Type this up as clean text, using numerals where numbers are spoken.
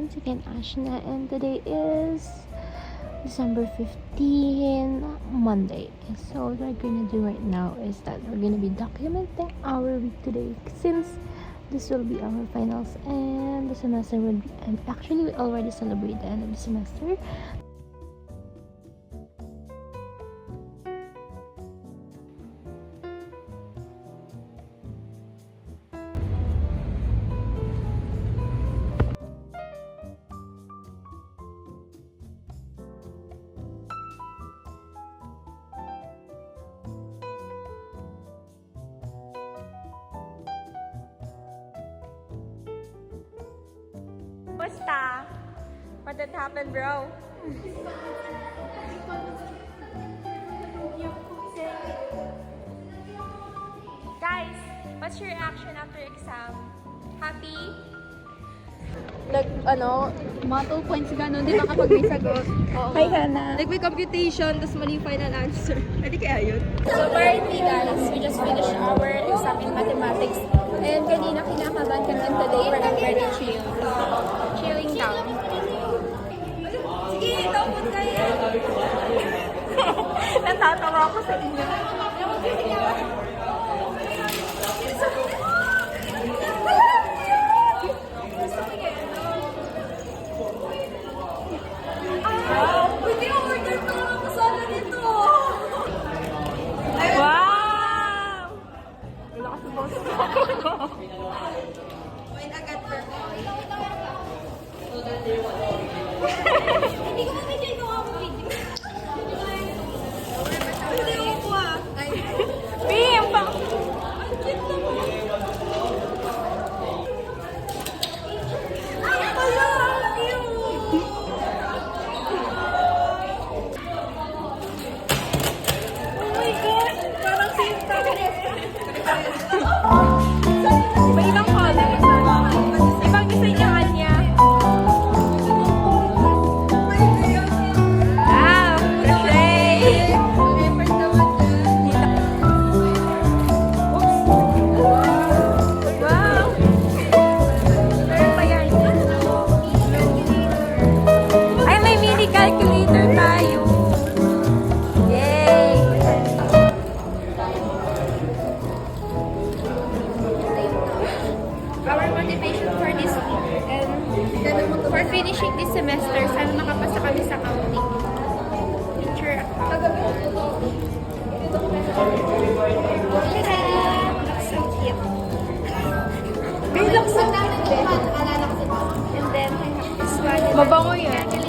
once again Ashna, and today is December 15, Monday. So what we're gonna do right now is that we're gonna be documenting our week today, since this will be our finals and the semester will be, and actually we already celebrate the end of the semester. Basta, what did happen, bro? Guys, what's your reaction after exam? Happy? Mga 2 points gano'n, di ba kapag may sagot? Hi, Hannah. Like may computation, tapos mali yung final answer. Pwede kaya yun? So currently, guys, we just finished our exam in mathematics. And kanina kinakabahan kami, and today we're very chill. Chilling down. Sige, tapos kayo. Natatawa ako sa inyo. Pwede yung order na lang ako sana nito. Wow! Wala ka sa boss ko. Wait, agad for hindi ko mag-video ito ako video. Hindi ko kuha. Bim! Ang cute naman. Ay, pala! Cute! Oh my gosh! Parang sinta. May ibang color. Ibang design yung kanya. Wow! Crochet! Wow! Meron pa yan. Ay, may mini calculator tayo. Yay! Our motivation for this week and for finishing this semester, sana makapasa kami sa counting. Picture. Looks so cute. May looks so namin din. And then, I have this one. Mabango yan.